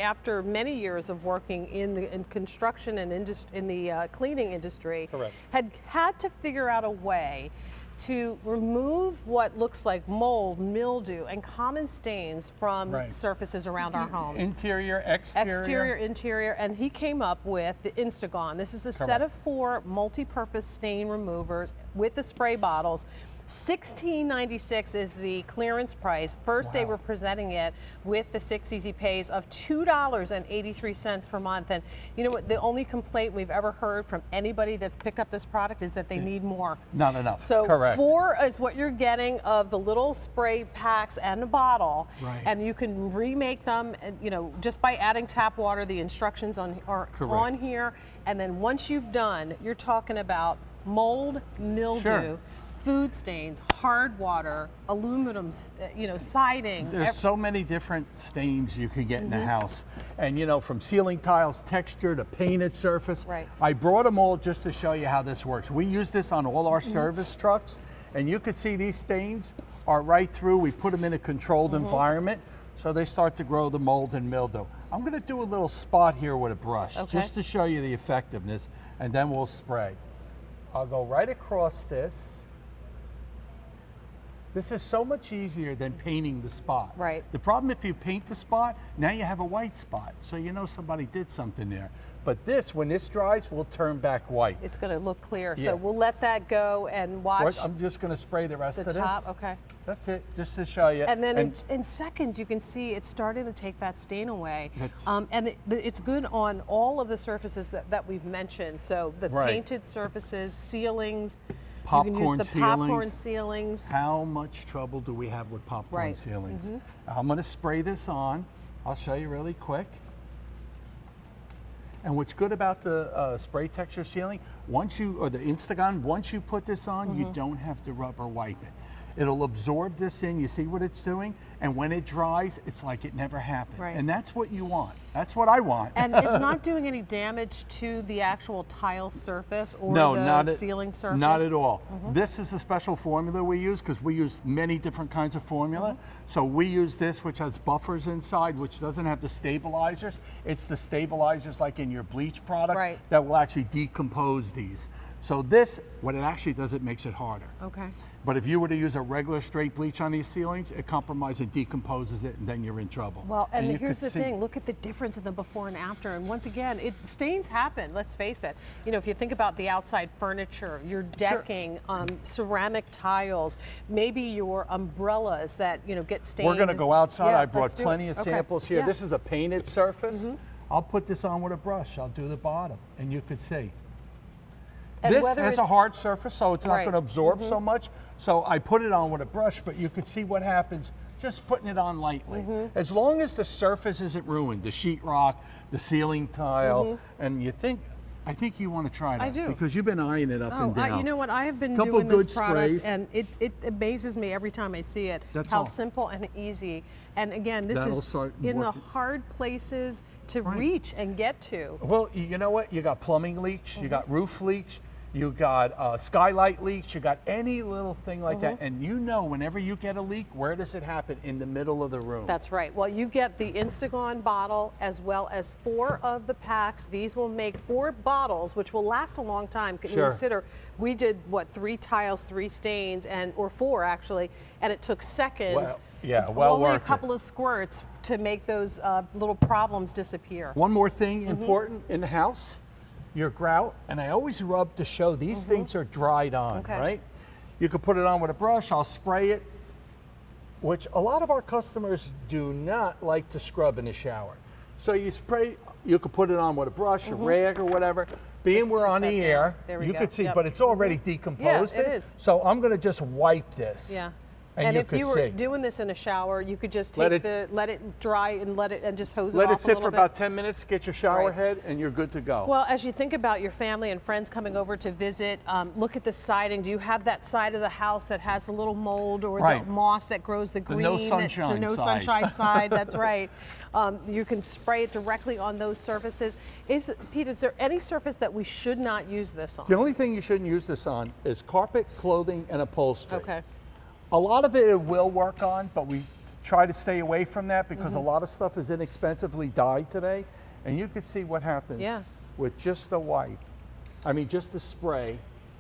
After many years of working in construction and in the cleaning industry, Correct. had to figure out a way to remove what looks like mold, mildew, and common stains from surfaces around our homes. Interior, exterior. Exterior, interior, and he came up with the InstaGone. This is a set of 4 multi-purpose stain removers with the spray bottles. $16.96 is the clearance price. First day we're presenting it with the 6 easy pays of $2.83 per month. And you know what, the only complaint we've ever heard from anybody that's picked up this product is that they need more. Not enough. So correct. 4 is what you're getting of the little spray packs and a bottle. Right. And you can remake them, you know, just by adding tap water. The instructions are on here. And then once you've done, you're talking about mold, mildew, food stains, hard water, aluminum, you know, siding. There's so many different stains you can get in the house. And you know, from ceiling tiles, texture to painted surface. Right. I brought them all just to show you how this works. We use this on all our service trucks, and you could see these stains are right through. We put them in a controlled environment, so they start to grow the mold and mildew. I'm gonna do a little spot here with a brush, just to show you the effectiveness, and then we'll spray. I'll go right across this. This is so much easier than painting the spot. Right. The problem, if you paint the spot, now you have a white spot. So you know somebody did something there. But this, when this dries, will turn back white. It's going to look clear. So we'll let that go and watch. I'm just going to spray the rest of this. The top, okay. That's it, just to show you. And then in seconds, you can see it's starting to take that stain away. And it's good on all of the surfaces that we've mentioned. So the painted surfaces, ceilings, you can use the popcorn ceilings. How much trouble do we have with popcorn ceilings? I'm going to spray this on. I'll show you really quick. And what's good about the spray texture sealing, or the InstaGone, once you put this on, you don't have to rub or wipe it. It'll absorb this in, you see what it's doing? And when it dries, it's like it never happened. And that's what you want. That's what I want. And it's not doing any damage to the actual tile surface or the ceiling surface? Not at all. This is a special formula we use because we use many different kinds of formula. So we use this, which has buffers inside, which doesn't have the stabilizers. It's the stabilizers like in your bleach product that will actually decompose these. So this, what it actually does, it makes it harder. Okay. But if you were to use a regular straight bleach on these ceilings, it compromises and decomposes it, and then you're in trouble. Well, and here's the thing, look at the difference in the before and after. And once again, stains happen, let's face it. You know, if you think about the outside furniture, your decking, ceramic tiles, maybe your umbrellas that, you know, get stained. We're gonna go outside. I brought do plenty of samples here. This is a painted surface. I'll put this on with a brush. I'll do the bottom, and you could see. And this has a hard surface, so it's not going to absorb so much. So I put it on with a brush, but you could see what happens just putting it on lightly. As long as the surface isn't ruined, the sheetrock, the ceiling tile, and I think you want to try that. I do. Because you've been eyeing it up and down. You know what, I have been doing this product, and it amazes me every time I see it, how simple and easy. And again, this is in the hard places to reach and get to. Well, you know what? You got plumbing leaks, you got roof leaks, you got skylight leaks, you got any little thing like that. And you know, whenever you get a leak, where does it happen? In the middle of the room. That's right. Well, you get the InstaGone bottle as well as 4 of the packs. These will make 4 bottles, which will last a long time. Consider, we did, what, 3 tiles, 3 stains, or 4 actually, and it took seconds. Only a couple of squirts to make those little problems disappear. One more thing important in the house, your grout, and I always rub to show these things are dried on, right? You could put it on with a brush, I'll spray it, which a lot of our customers do not like to scrub in the shower. So you spray, you could put it on with a brush, a rag or whatever. Being we're on the air, you could see, but it's already decomposed. Yeah, it is. So I'm gonna just wipe this. Yeah. And if you were doing this in a shower, you could just take let it dry and just hose it off a little bit. Let it sit for about 10 minutes, get your shower head, and you're good to go. Well, as you think about your family and friends coming over to visit, look at the siding. Do you have that side of the house that has the little mold or the moss that grows the green? The no sunshine the no sunshine side, that's right. You can spray it directly on those surfaces. Pete, is there any surface that we should not use this on? The only thing you shouldn't use this on is carpet, clothing, and upholstery. Okay. A lot of it will work on, but we try to stay away from that because a lot of stuff is inexpensively dyed today. And you can see what happens with just the white. I mean, just the spray,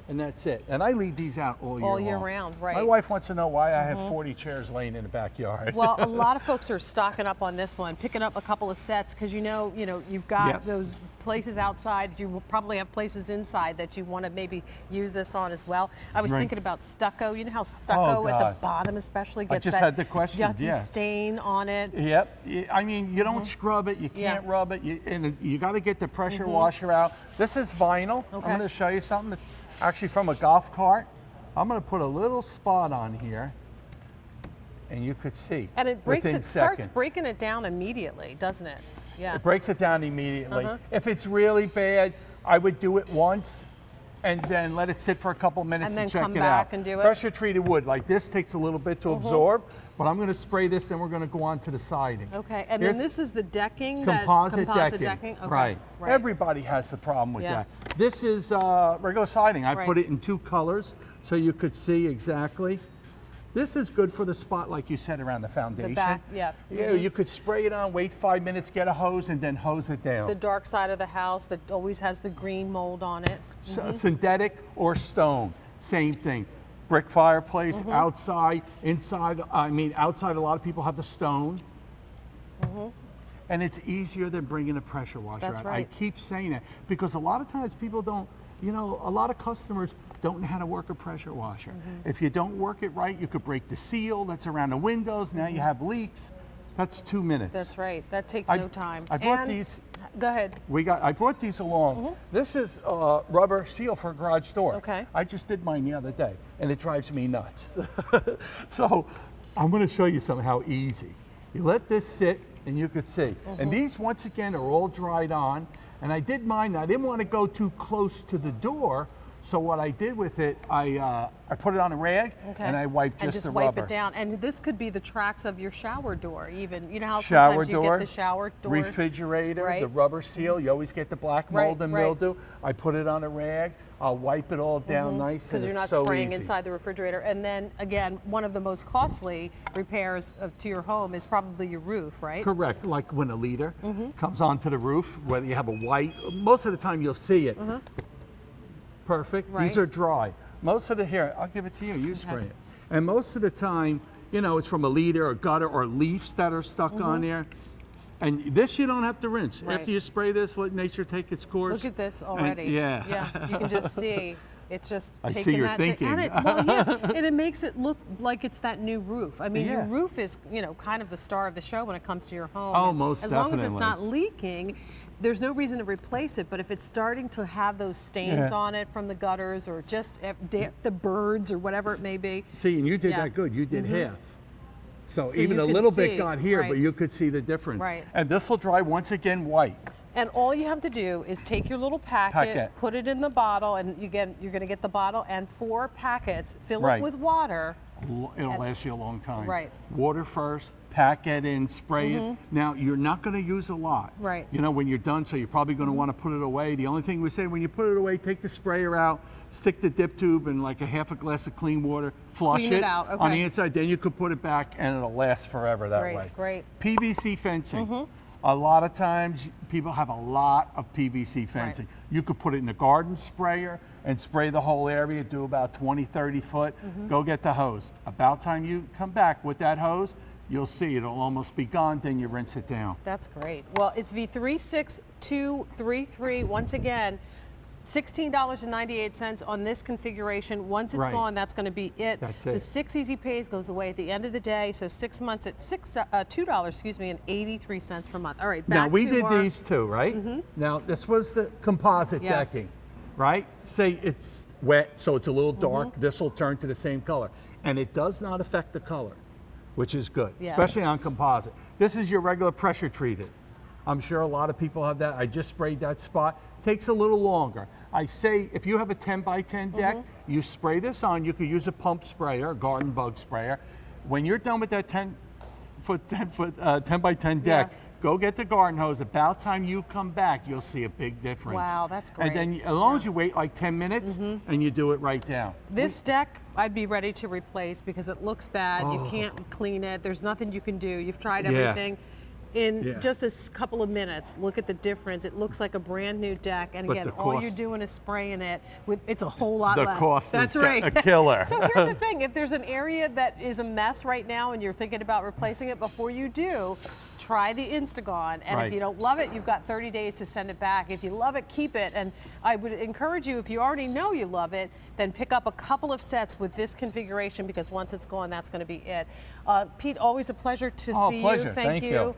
and that's it. And I leave these out all year round, right. My wife wants to know why I have 40 chairs laying in the backyard. Well, a lot of folks are stocking up on this one, picking up a couple of sets because you know, you've got those places outside. You will probably have places inside that you want to maybe use this on as well. I was thinking about stucco. You know how stucco at the bottom especially gets I just had the question, yucky stain on it. Yep. I mean, you don't scrub it. You can't rub it. And you got to get the pressure washer out. This is vinyl. I'm going to show you something. Actually from a golf cart. I'm going to put a little spot on here, and you could see. And it starts breaking it down immediately, doesn't it? Yeah. It breaks it down immediately. If it's really bad, I would do it once and then let it sit for a couple minutes and check it out. And then come back and do it? Pressure treated wood like this takes a little bit to absorb, but I'm going to spray this, then we're going to go on to the siding. Okay, and then this is the decking? Composite decking. Okay. Right. Everybody has the problem with that. This is regular siding. I put it in 2 colors so you could see exactly. This is good for the spot, like you said, around the foundation. The back, You could spray it on, wait 5 minutes, get a hose, and then hose it down. The dark side of the house that always has the green mold on it. Synthetic or stone, same thing. Brick fireplace, outside, inside. I mean, outside, a lot of people have the stone. And it's easier than bringing a pressure washer out. I keep saying that because a lot of times people don't, a lot of customers don't know how to work a pressure washer. If you don't work it right, you could break the seal that's around the windows. Now you have leaks. That's 2 minutes. That's right. That takes no time. I brought these. Go ahead. I brought these along. This is rubber seal for a garage door. Okay. I just did mine the other day, and it drives me nuts. So I'm going to show you how easy. You let this sit, and you could see. And these, once again, are all dried on. And I did mine. I didn't want to go too close to the door. So what I did with it, I put it on a rag and I wiped just the rubber. And just wipe it down. And this could be the tracks of your shower door even. You know how shower sometimes door, you get the shower doors? Refrigerator, the rubber seal, you always get the black mold and mildew. I put it on a rag. I'll wipe it all down nice, because you're not spraying inside the refrigerator. And then again, one of the most costly repairs to your home is probably your roof, right? Correct. Like when a leader comes onto the roof, whether you have a white, most of the time you'll see it. Perfect. These are dry. Most of here, I'll give it to you. You spray it. And most of the time, it's from a leader or gutter or leaves that are stuck on there. And this you don't have to rinse. After you spray this, let nature take its course. Look at this already. And, yeah, you can just see. It's just I taking see you're that thinking. And it makes it look like it's that new roof. I mean, your Yeah. roof is, kind of the star of the show when it comes to your home. Oh, And most as long as it's definitely. not leaking, there's no reason to replace it. But if it's starting to have those stains on it from the gutters or just the birds or whatever it may be. See, and you did that good. You did half. So even you a could little see, bit got here, but you could see the difference. Right. And this will dry once again white. And all you have to do is take your little packet, put it in the bottle, and you're going to get the bottle and 4 packets, fill it with water. It'll last you a long time. Right. Water first, pack it in, spray it. Now, you're not going to use a lot. Right. When you're done, so you're probably going to want to put it away. The only thing we say, when you put it away, take the sprayer out, stick the dip tube in like a half a glass of clean water, flush Clean it out, on the inside, then you could put it back and it'll last forever that way. Great. PVC fencing. A lot of times, people have a lot of PVC fencing. You could put it in a garden sprayer and spray the whole area, do about 20, 30 foot. Go get the hose. About time you come back with that hose, you'll see it'll almost be gone, then you rinse it down. That's great. Well, it's V36233. Once again, $16.98 on this configuration. Once it's gone, that's going to be it. That's it. The 6 easy pays goes away at the end of the day. So 6 months at $2.83 per month. All right, back now we to did our, these two, right? Now this was the composite decking, right? Say it's wet, so it's a little dark. This will turn to the same color, and it does not affect the color, which is good, especially on composite. This is your regular pressure treated. I'm sure a lot of people have that. I just sprayed that spot. Takes a little longer. I say if you have a 10 by 10 deck, you spray this on. You could use a pump sprayer, a garden bug sprayer. When you're done with that 10 by 10 deck, Go get the garden hose. About time you come back, you'll see a big difference. Wow, that's great. And then as long as you wait like 10 minutes and you do it right down. This deck, I'd be ready to replace because it looks bad. You can't clean it. There's nothing you can do. You've tried everything. In just a couple of minutes, look at the difference. It looks like a brand new deck, and again, all you're doing is spraying it. It's a whole lot less. The cost That's is right. a killer. So here's the thing: if there's an area that is a mess right now, and you're thinking about replacing it, before you do, try the InstaGone. And if you don't love it, you've got 30 days to send it back. If you love it, keep it. And I would encourage you, if you already know you love it, then pick up a couple of sets with this configuration, because once it's gone, that's going to be it. Pete, always a pleasure to see you. Thank you.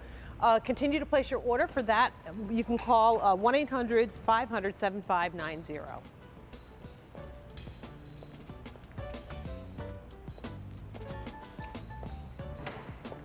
Continue to place your order. For that, you can call 1-800-500-7590.